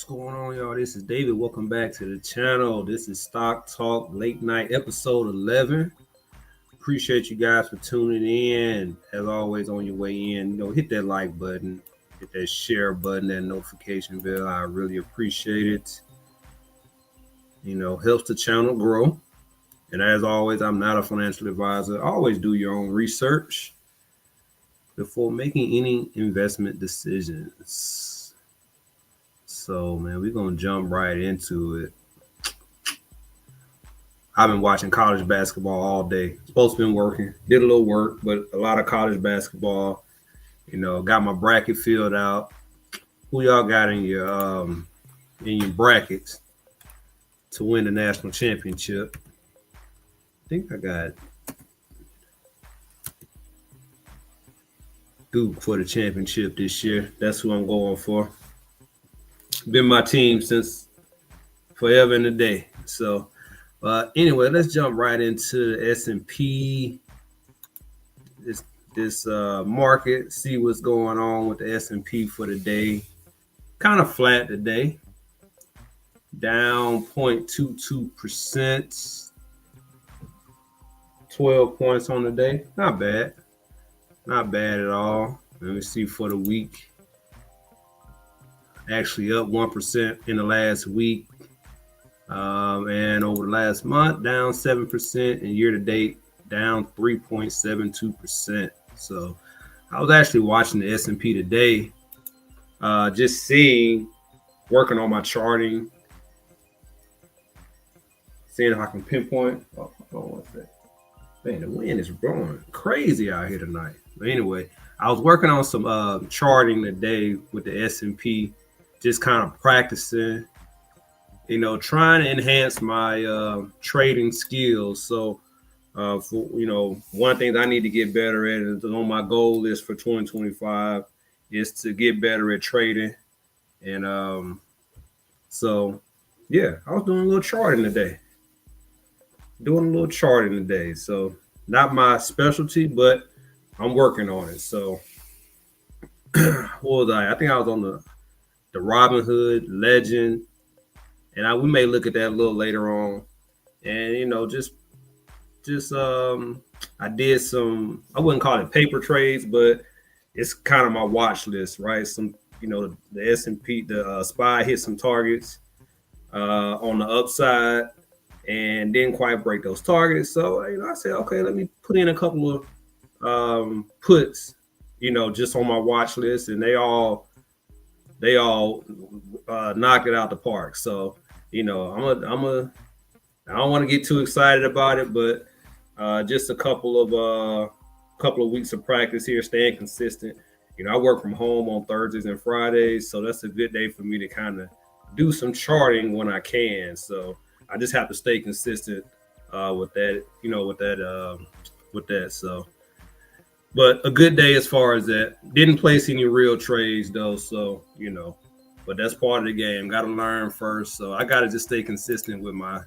What's going on, y'all? This is David. Welcome back to the channel. This is Stock Talk Late Night, episode 11. Appreciate you guys for tuning in. As always, on your way in, hit that like button, hit that share button, that notification bell. I really appreciate it. Helps the channel grow. And as always, I'm not a financial advisor. Always do your own research before making any investment decisions. So, man, we're going to jump right into it. I've been watching college basketball all day. Supposed to been working. Did a little work, but a lot of college basketball. Got my bracket filled out. Who y'all got in your brackets to win the national championship? I think I got Duke for the championship this year. That's who I'm going for. Been my team since forever and a day. So, anyway, let's jump right into the S&P. This market. See what's going on with the S&P for the day. Kind of flat today. Down 0.22%. 12 points on the day. Not bad. Not bad at all. Let me see for the week. Actually up 1% in the last week. And over the last month, down 7%. And year to date, down 3.72%. So I was actually watching the S&P today. Just working on my charting. Seeing if I can pinpoint. Oh, hold on one second. Man, the wind is blowing crazy out here tonight. But anyway, I was working on some charting today with the S&P. Just kind of practicing, trying to enhance my trading skills. So, one thing that I need to get better at is on my goal list for 2025 is to get better at trading. And I was doing a little charting today. So, not my specialty, but I'm working on it. So, what was I? I think I was on the Robinhood Legend, and we may look at that a little later on. And I did some, I wouldn't call it paper trades, but it's kind of my watch list, right? Some, the S&P, the SPY hit some targets on the upside and didn't quite break those targets. So I said, okay, let me put in a couple of puts, just on my watch list, and they all knocked it out the park. So, I don't want to get too excited about it, but just a couple of weeks of practice here, staying consistent. I work from home on Thursdays and Fridays, so that's a good day for me to kind of do some charting when I can. So I just have to stay consistent with that. So. But a good day as far as that. Didn't place any real trades though, so but that's part of the game. Got to learn first, so I got to just stay consistent with my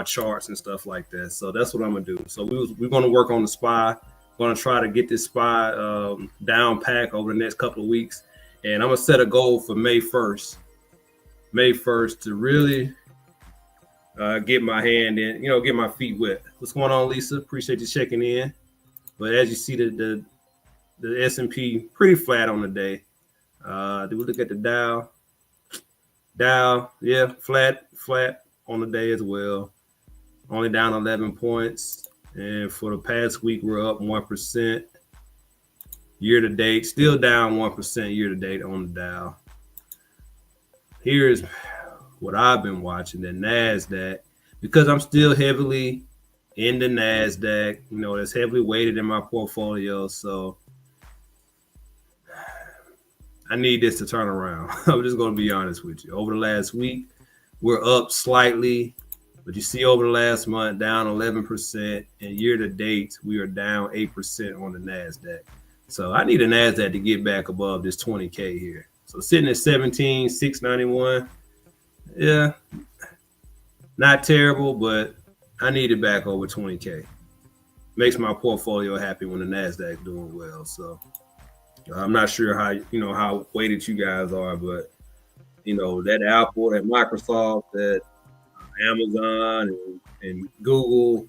charts and stuff like that. So that's what I'm gonna do. So we're gonna work on the SPY. Gonna try to get this SPY down pack over the next couple of weeks, and I'm gonna set a goal for May 1st. May 1st to really get my hand in, get my feet wet. What's going on, Lisa? Appreciate you checking in. But as you see, the S&P pretty flat on the day. Do we look at the Dow? Dow, yeah, flat on the day as well. Only down 11 points. And for the past week, we're up 1%. Year to date, still down 1% year to date on the Dow. Here's what I've been watching, the NASDAQ, because I'm still heavily in the NASDAQ, that's heavily weighted in my portfolio. So I need this to turn around. I'm just going to be honest with you. Over the last week, we're up slightly, but you see over the last month, down 11%. And year to date, we are down 8% on the NASDAQ. So I need a NASDAQ to get back above this 20K here. So sitting at 17,691. Yeah, not terrible, but I need it back over 20K. Makes my portfolio happy when the NASDAQ doing well. So I'm not sure how weighted you guys are, but that Apple, that Microsoft, that Amazon, and Google.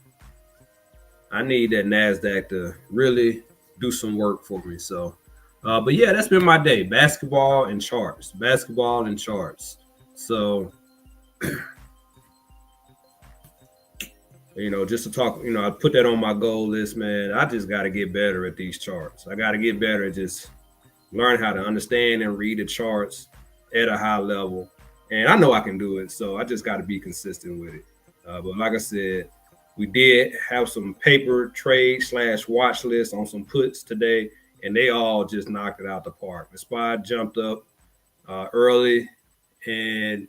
I need that Nasdaq to really do some work for me. So, but yeah, that's been my day: basketball and charts, basketball and charts. So, just to talk, I put that on my goal list, man. I just got to get better at these charts. I got to get better at just learn how to understand and read the charts at a high level. And I know I can do it. So I just got to be consistent with it. But like I said, we did have some paper trade / watch list on some puts today, and they all just knocked it out the park. The SPY jumped up early, and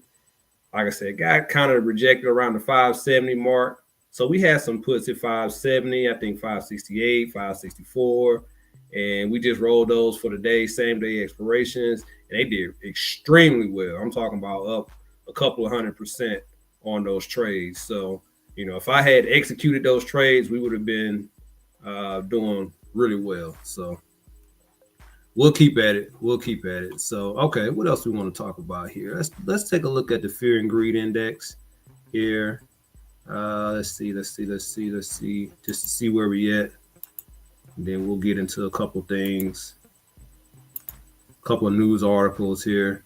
like I said, got kind of rejected around the 570 mark. So we had some puts at 570, I think 568, 564. And we just rolled those for the day, same day expirations. And they did extremely well. I'm talking about up a couple of 100% on those trades. So, if I had executed those trades, we would have been doing really well. So we'll keep at it. We'll keep at it. So, okay, what else we want to talk about here? Let's take a look at the fear and greed index here. Let's see, just to see where we at. And then we'll get into a couple things, a couple of news articles here.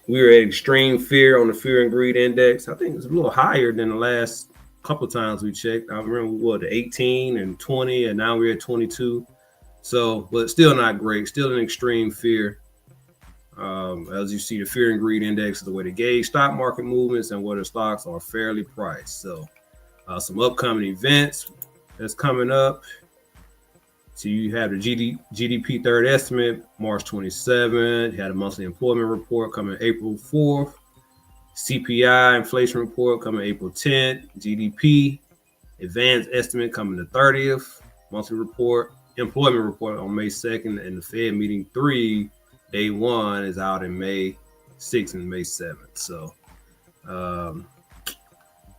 We were at extreme fear on the fear and greed index. I think it's a little higher than the last couple of times we checked. I remember the 18 and 20, and now we're at 22. So, but still not great. Still an extreme fear. As you see, the fear and greed index is the way to gauge stock market movements and whether stocks are fairly priced. So, some upcoming events that's coming up. So you have the GDP third estimate, March 27th. You had a monthly employment report coming April 4th. CPI inflation report coming April 10th. GDP advanced estimate coming the 30th. Monthly report, employment report on May 2nd. And the Fed meeting 3, day 1 is out in May 6th and May 7th. So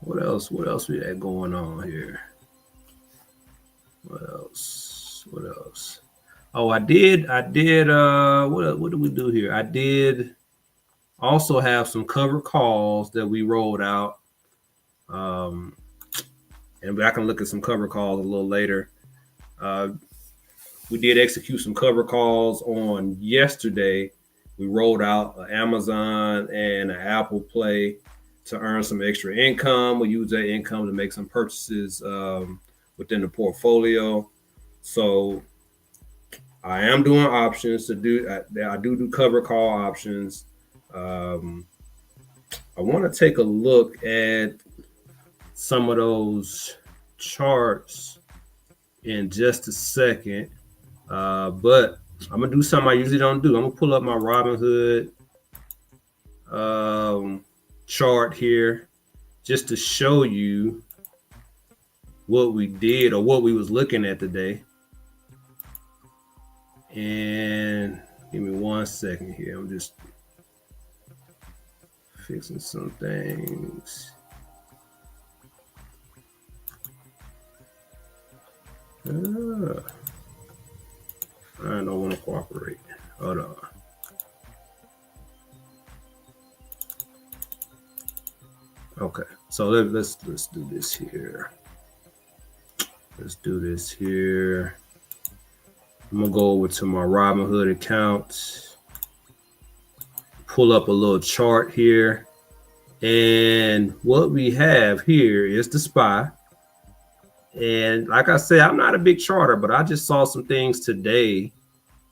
what else we got going on here? What else? Oh, I did what did we do here? I did also have some covered calls that we rolled out. And I can look at some cover calls a little later. We did execute some cover calls on yesterday. We rolled out an Amazon and an Apple Play to earn some extra income. We use that income to make some purchases within the portfolio. So I am doing options to do. I do cover call options. I want to take a look at some of those charts in just a second. But I'm gonna do something I usually don't do. I'm gonna pull up my Robinhood chart here just to show you what we did or what we was looking at today. And give me 1 second here. I'm just fixing some things. I don't want to cooperate. Hold on. Okay, so let's do this here. Let's do this here. I'm gonna go over to my Robinhood account, pull up a little chart here, and what we have here is the SPY. And like I said, I'm not a big charter, but I just saw some things today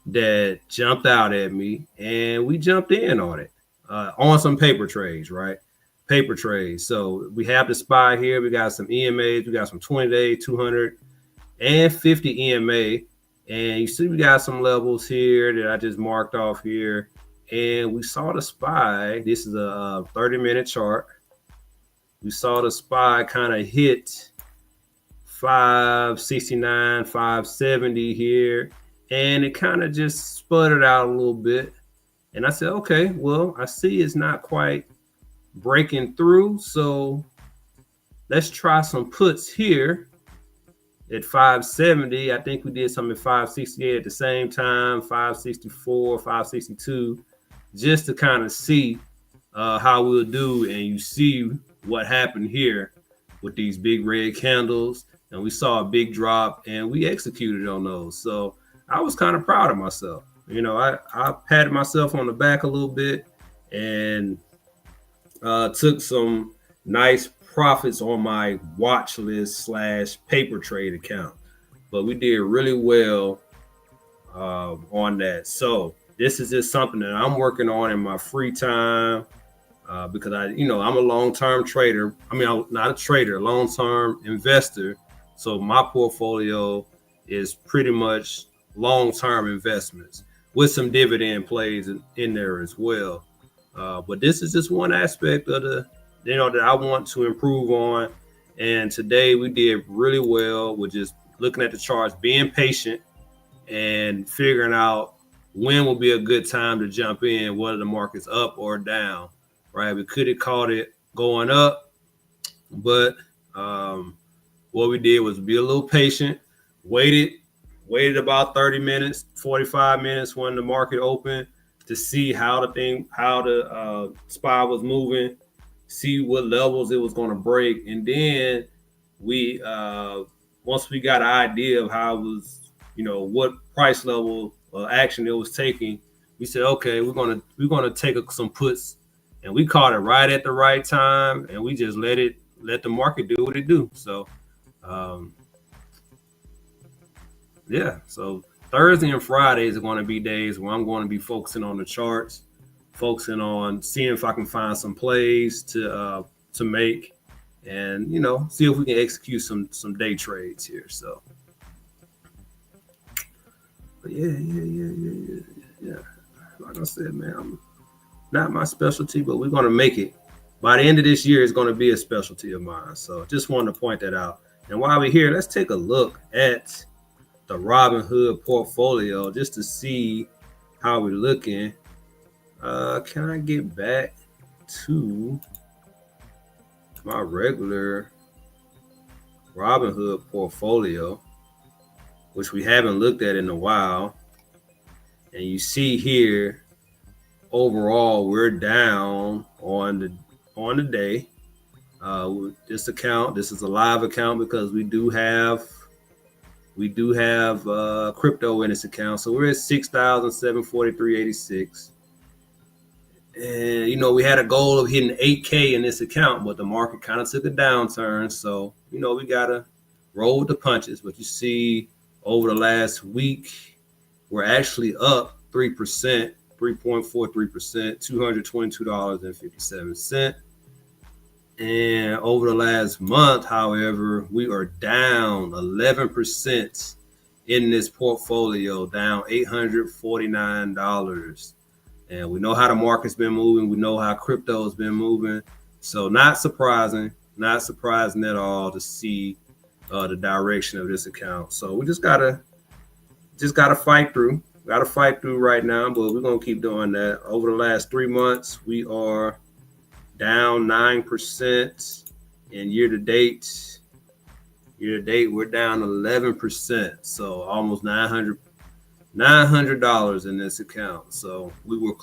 that jumped out at me, and we jumped in on it on some paper trades, right? Paper trades. So we have the SPY here. We got some EMAs. We got some 20-day, 200, and 50 EMA. And you see we got some levels here that I just marked off here. And we saw the SPY. This is a 30-minute chart. We saw the SPY kind of hit 569, 570 here. And it kind of just sputtered out a little bit. And I said, okay, well, I see it's not quite breaking through. So let's try some puts here. at 570. I think we did something at 568 at the same time, 564, 562, just to kind of see how we'll do. And you see what happened here with these big red candles. And we saw a big drop and we executed on those. So I was kind of proud of myself. I patted myself on the back a little bit and took some nice profits on my watch list / paper trade account. But we did really well on that. So this is just something that I'm working on in my free time because I'm a long-term trader. I mean, I'm not a trader, a long-term investor. So my portfolio is pretty much long-term investments with some dividend plays in there as well. But this is just one aspect of that I want to improve on. And today we did really well with just looking at the charts, being patient, and figuring out when will be a good time to jump in, whether the market's up or down, right? We could have caught it going up, but what we did was be a little patient, waited about 30 minutes, 45 minutes when the market opened to see how the SPY was moving, see what levels it was going to break. And then we, once we got an idea of how it was, what price level action it was taking, we said, okay, we're gonna take some puts, and we caught it right at the right time, and we just let the market do what it do. So, um, yeah. So Thursday and Fridays are going to be days where I'm going to be focusing on the charts, focusing on seeing if I can find some plays to make, and see if we can execute some day trades here. So. But yeah. Like I said, man, I'm not my specialty, but we're gonna make it. By the end of this year, it's gonna be a specialty of mine. So just wanted to point that out. And while we're here, let's take a look at the Robinhood portfolio just to see how we're looking. Can I get back to my regular Robinhood portfolio, which we haven't looked at in a while? And you see here, overall, we're down on the day. This account, this is a live account because we do have crypto in this account. So we're at 6,743.86. And we had a goal of hitting 8K in this account, but the market kind of took a downturn. So we gotta roll with the punches. But you see, over the last week, we're actually up 3%, 3.43%, $222.57. And over the last month, however, we are down 11% in this portfolio, down $849. And we know how the market's been moving. We know how crypto has been moving. So not surprising at all to see the direction of this account. So we just gotta fight through. Got to fight through right now, but we're going to keep doing that. Over the last 3 months, we are down 9%. And year to date, we're down 11%. So almost $900 in this account. So we were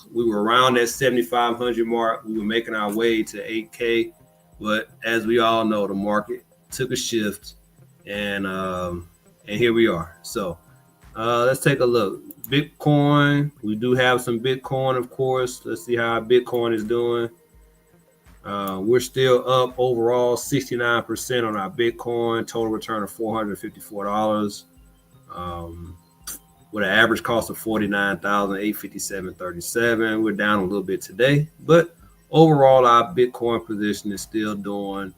around that 7,500 mark. We were making our way to 8K, but as we all know, the market took a shift, and here we are. So let's take a look. Bitcoin, we do have some Bitcoin, of course. Let's see how Bitcoin is doing. We're still up overall 69% on our Bitcoin, total return of $454, with an average cost of $49,857.37. We're down a little bit today, but overall our Bitcoin position is still doing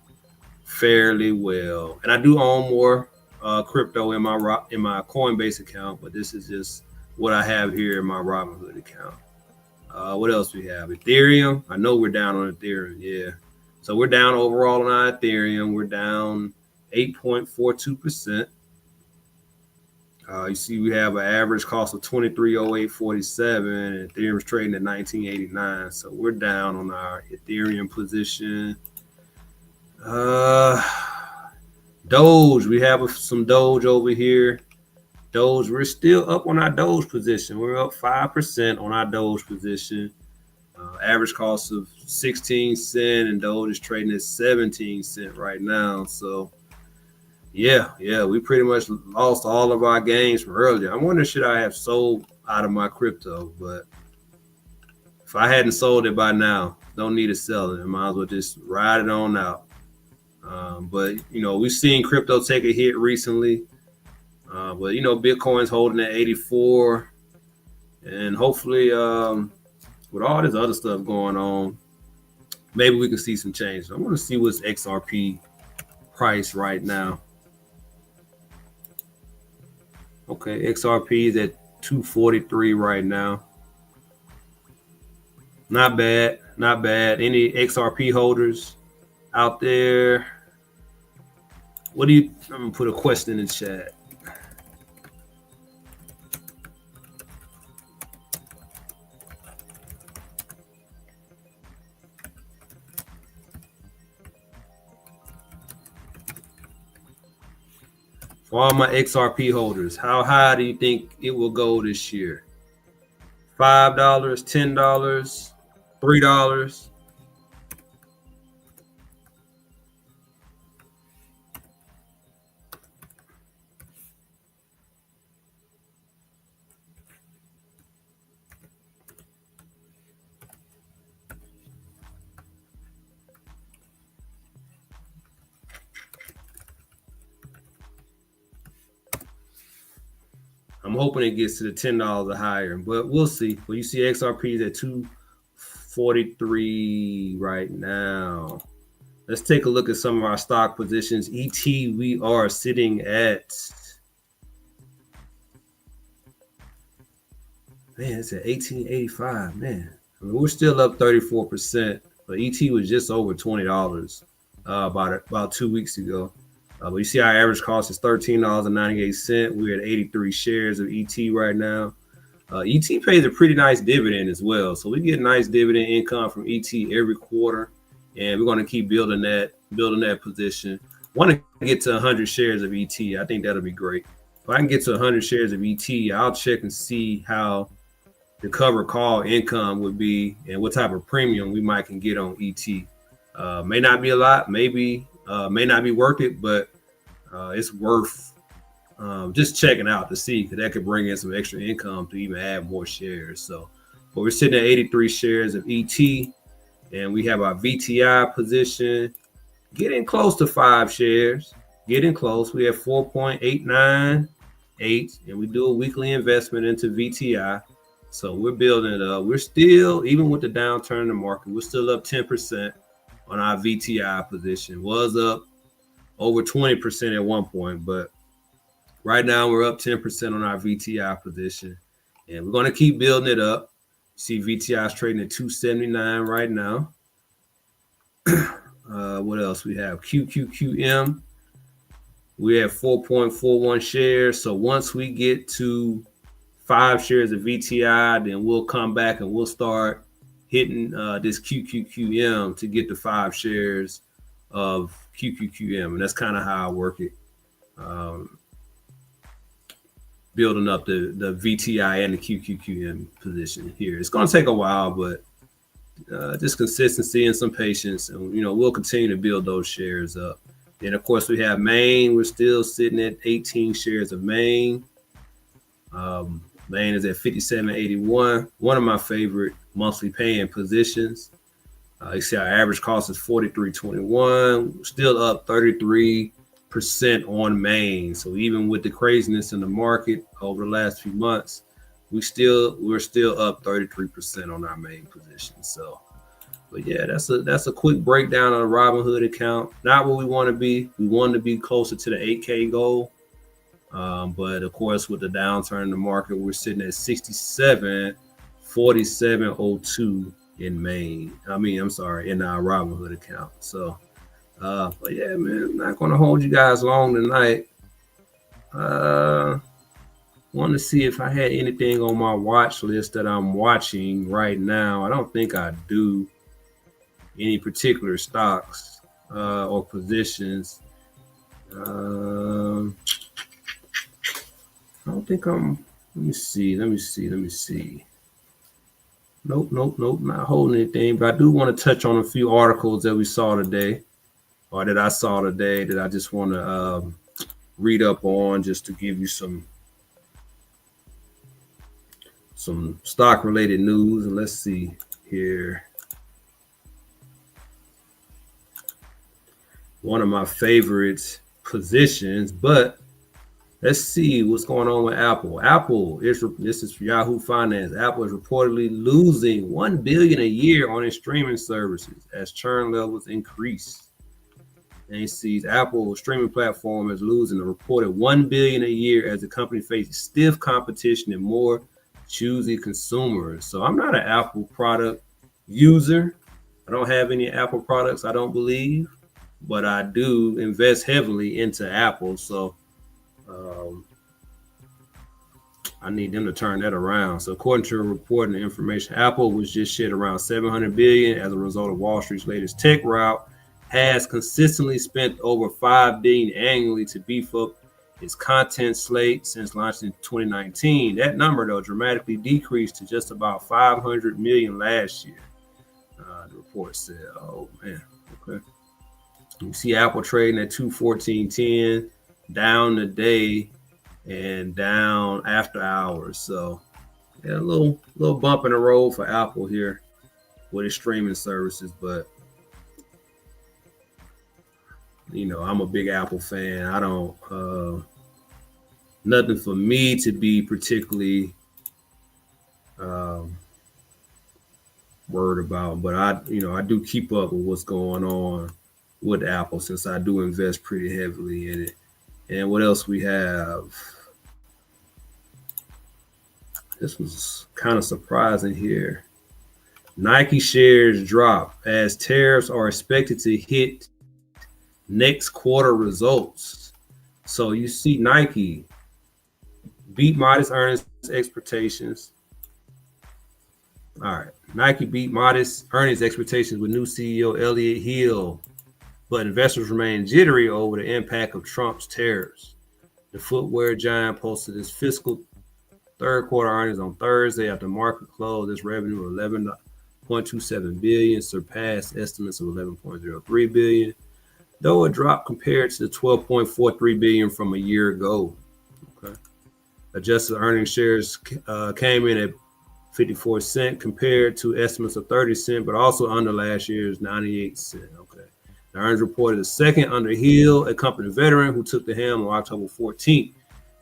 fairly well. And I do own more crypto in my Coinbase account, but this is just what I have here in my Robinhood account. What else we have? Ethereum. I know we're down on Ethereum. Yeah. So we're down overall on our Ethereum. We're down 8.42%. You see we have an average cost of $23.0847, and Ethereum's trading at $19.89. So we're down on our Ethereum position. Doge, we have some Doge over here. Doge, we're still up on our Doge position. We're up 5% on our Doge position. Average cost of 16 cent, and Doge is trading at 17 cent right now. So yeah, we pretty much lost all of our gains from earlier. I wonder should I have sold out of my crypto, but if I hadn't sold it by now, don't need to sell it. I might as well just ride it on out. But we've seen crypto take a hit recently. But Bitcoin's holding at 84, and hopefully, with all this other stuff going on, maybe we can see some change. I want to see what's XRP price right now. Okay, XRP is at 243 right now. Not bad, not bad. Any XRP holders out there? I'm gonna put a question in the chat. For all my XRP holders, how high do you think it will go this year? $5, $10, $3? I'm hoping it gets to the $10 or higher, but we'll see. Well, you see XRP is at 243 right now. Let's take a look at some of our stock positions. ET, we are sitting at, man, it's at 1885, man. I mean, we're still up 34%, but ET was just over $20 about 2 weeks ago. But you see our average cost is $13.98. We're at 83 shares of ET right now. ET pays a pretty nice dividend as well. So we get nice dividend income from ET every quarter. And we're going to keep building that position. Want to get to 100 shares of ET. I think that'll be great. If I can get to 100 shares of ET, I'll check and see how the cover call income would be and what type of premium we might can get on ET. May not be a lot, may not be worth it, but it's worth just checking out to see, because that could bring in some extra income to even add more shares. So, but we're sitting at 83 shares of ET, and we have our VTI position getting close to 5 shares. Getting close. We have 4.898, and we do a weekly investment into VTI. So we're building it up. We're still, even with the downturn in the market, we're still up 10% on our VTI position. Was up over 20% at one point, but right now we're up 10% on our VTI position, and we're going to keep building it up. See, VTI is trading at 279 right now. What else we have? QQQM. We have 4.41 shares. So once we get to 5 shares of VTI, then we'll come back and we'll start hitting this QQQM to get to 5 shares of QQQM. And that's kind of how I work it. Building up the VTI and the QQQM position here. It's going to take a while, but just consistency and some patience, and we'll continue to build those shares up. Then of course we have Maine. We're still sitting at 18 shares of Maine. Maine is at 57.81. One of my favorite monthly paying positions. You see our average cost is 43.21. Still up 33% on Maine. So even with the craziness in the market over the last few months, we're still up 33% on our Maine position. So, but yeah, that's a quick breakdown on a Robinhood account. Not where we want to be. We want to be closer to the 8K goal. But of course, with the downturn in the market, we're sitting at 67.4702 in Maine. I'm sorry, in our Robinhood account. So, but yeah, man, I'm not going to hold you guys long tonight. Want to see if I had anything on my watch list that I'm watching right now. I don't think I do. Any particular stocks or positions. Um, I don't think I'm. Let me see. Let me see. Let me see. Nope, nope, nope. Not holding anything, but I do want to touch on a few articles that we saw today, or that I saw today, that I just want to read up on, just to give you some stock related news. And let's see here. One of my favorite positions, but let's see what's going on with Apple. Apple is, this is Yahoo Finance. Apple is reportedly losing $1 billion a year on its streaming services as churn levels increase. And it sees Apple streaming platform is losing a reported $1 billion a year as the company faces stiff competition and more choosy consumers. So I'm not an Apple product user. I don't have any Apple products, I don't believe, but I do invest heavily into Apple. So um, I need them to turn that around. So according to a report and the information, Apple was just shit around 700 billion as a result of Wall Street's latest tech rout, has consistently spent over 5 billion annually to beef up its content slate since launching in 2019. That number, though, dramatically decreased to just about 500 million last year. The report said, "Oh man, okay." You see Apple trading at 214.10, down today and down after hours. So yeah, a little bump in the road for Apple here with its streaming services, but I'm a big Apple fan. I don't nothing for me to be particularly um, worried about, but I do keep up with what's going on with Apple since I do invest pretty heavily in it. And what else we have? This was kind of surprising here. Nike shares drop as tariffs are expected to hit next quarter results. So you see Nike beat modest earnings expectations. All right. Nike beat modest earnings expectations with new CEO Elliott Hill, but investors remain jittery over the impact of Trump's tariffs. The footwear giant posted its fiscal third quarter earnings on Thursday after market close. Its revenue of 11.27 billion surpassed estimates of 11.03 billion, though it dropped compared to the 12.43 billion from a year ago. Okay. Adjusted earnings shares came in at 54 cents compared to estimates of 30 cents, but also under last year's 98 cents. Okay. The earnings reported a second under Hill, a company veteran who took the helm on October 14th.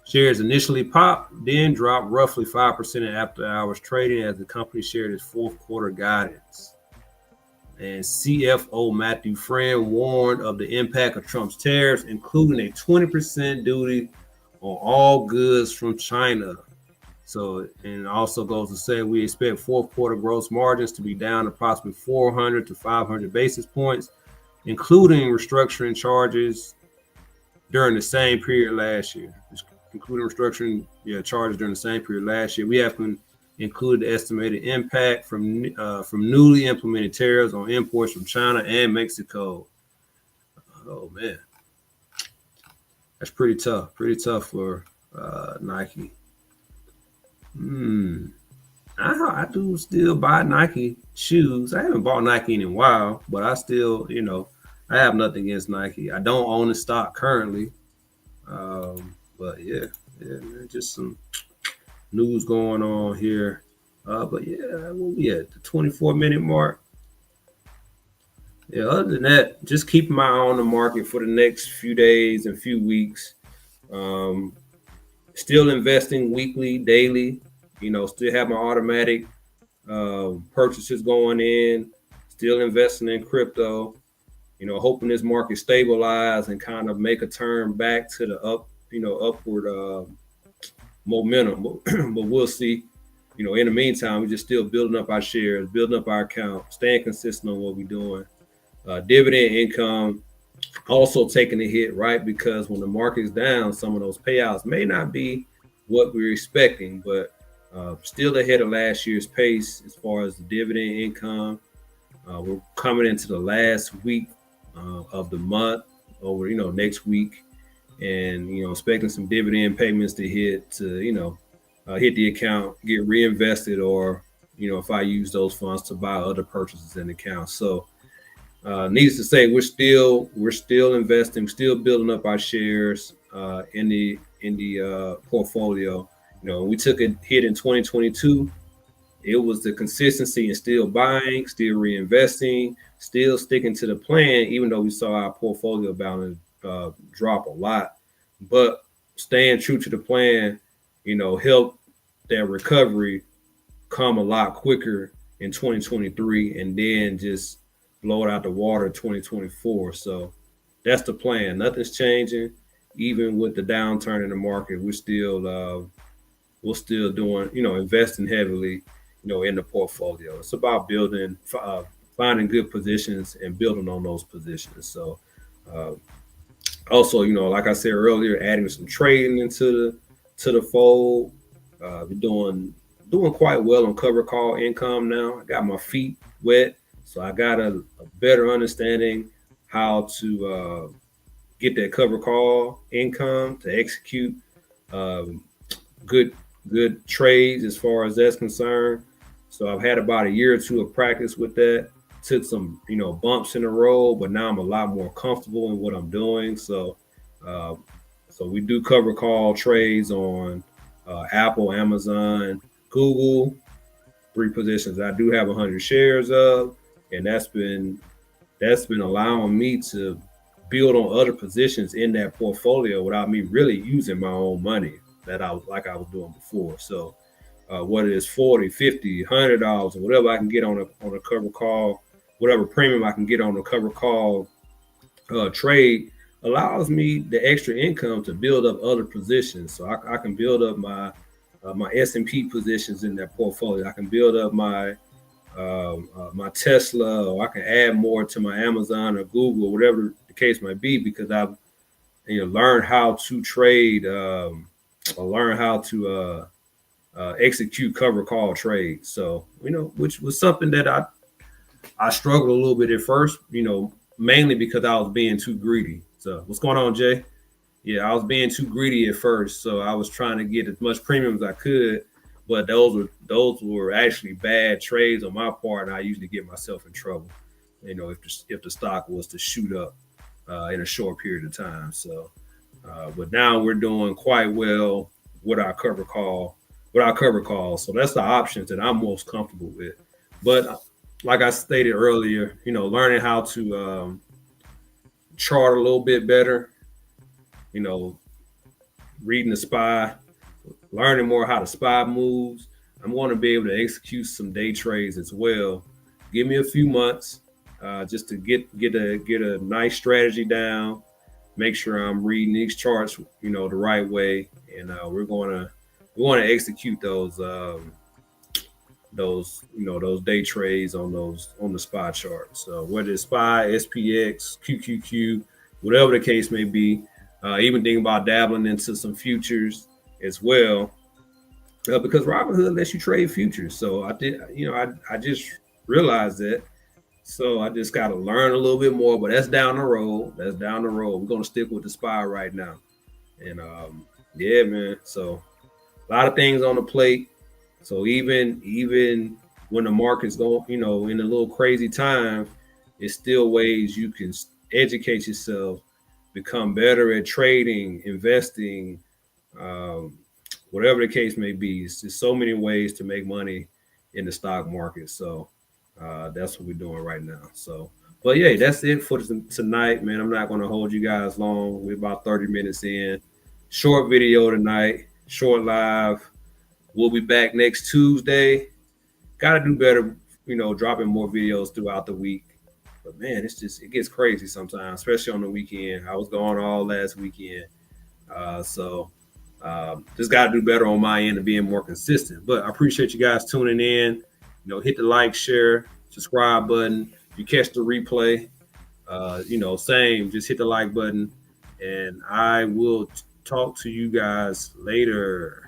Shares initially popped, then dropped roughly 5% in after hours trading as the company shared its fourth quarter guidance. And CFO Matthew Friend warned of the impact of Trump's tariffs, including a 20% duty on all goods from China. So, and it also goes to say we expect fourth quarter gross margins to be down approximately 400 to 500 basis points, including restructuring charges during the same period last year. Including restructuring charges during the same period last year. We have included the estimated impact from newly implemented tariffs on imports from China and Mexico. Oh man, that's pretty tough. Pretty tough for Nike. I do still buy Nike shoes. I haven't bought Nike in a while, but I still, I have nothing against Nike. I don't own the stock currently. But yeah, man, just some news going on here. But yeah, we'll be at the 24-minute mark. Yeah, other than that, just keeping my eye on the market for the next few days and few weeks. Um, Still investing weekly, daily. Still have my automatic purchases going in. Still investing in crypto. Hoping this market stabilize and kind of make a turn back to the upward momentum. But we'll see. In the meantime, we're just still building up our shares, building up our account, staying consistent on what we're doing. Dividend income also taking a hit, right? Because when the market's down, some of those payouts may not be what we're expecting, but still ahead of last year's pace as far as the dividend income. We're coming into the last week of the month over, next week. and expecting some dividend payments to hit to hit the account, get reinvested, or if I use those funds to buy other purchases in the account. So needless to say, we're still investing, still building up our shares in the portfolio. We took a hit in 2022. It was the consistency and still buying, still reinvesting, still sticking to the plan, even though we saw our portfolio balance drop a lot. But staying true to the plan, helped that recovery come a lot quicker in 2023 and then just blow it out the water in 2024. So that's the plan. Nothing's changing. Even with the downturn in the market, we're still doing, investing heavily, in the portfolio. It's about finding good positions and building on those positions. So, uh, also, like I said earlier, adding some trading into the fold. We're doing quite well on cover call income now. I got my feet wet, so I got a better understanding how to get that cover call income to execute um, good good trades as far as that's concerned. So I've had about a year or two of practice with that. Took some bumps in the road, but now I'm a lot more comfortable in what I'm doing. Uh, so we do cover call trades on Apple, Amazon, Google, three positions I do have 100 shares of, and that's been allowing me to build on other positions in that portfolio without me really using my own money that I was doing before. So whether it's 40, 50, $100 or whatever I can get on a cover call, whatever premium I can get on a cover call trade allows me the extra income to build up other positions. So I can build up my S&P positions in that portfolio. I can build up my Tesla, or I can add more to my Amazon or Google, whatever the case might be, because I've learned how to trade, or learn how to execute cover call trades. So which was something that I struggled a little bit at first. Mainly because I was being too greedy. So what's going on, Jay? Yeah, I was being too greedy at first, so I was trying to get as much premium as I could, but those were actually bad trades on my part, and I usually get myself in trouble. If the stock was to shoot up in a short period of time. So, but now we're doing quite well with our cover call, with our cover calls. So that's the options that I'm most comfortable with. But like I stated earlier, learning how to chart a little bit better, you know, reading the spy, learning more how the spy moves. I'm going to be able to execute some day trades as well. Give me a few months just to get a nice strategy down. Make sure I'm reading these charts, the right way, and we want to execute those day trades on the spy chart. So whether it's spy, SPX, QQQ, whatever the case may be, even thinking about dabbling into some futures as well, because Robinhood lets you trade futures. So I did, I just realized that. So I just got to learn a little bit more, but that's down the road. That's down the road. We're gonna stick with the spy right now, and yeah, man. So a lot of things on the plate. So even when the market's going, in a little crazy time, it's still ways you can educate yourself, become better at trading, investing, um, whatever the case may be. It's just so many ways to make money in the stock market. So that's what we're doing right now. So, but yeah, that's it for tonight, man. I'm not going to hold you guys long. We're about 30 minutes in. Short video tonight, short live. We'll be back next Tuesday. Got to do better, dropping more videos throughout the week. But man, it gets crazy sometimes, especially on the weekend. I was gone all last weekend. So just got to do better on my end and being more consistent. But I appreciate you guys tuning in. Hit the like, share, subscribe button. If you catch the replay, same, just hit the like button. And I will talk to you guys later.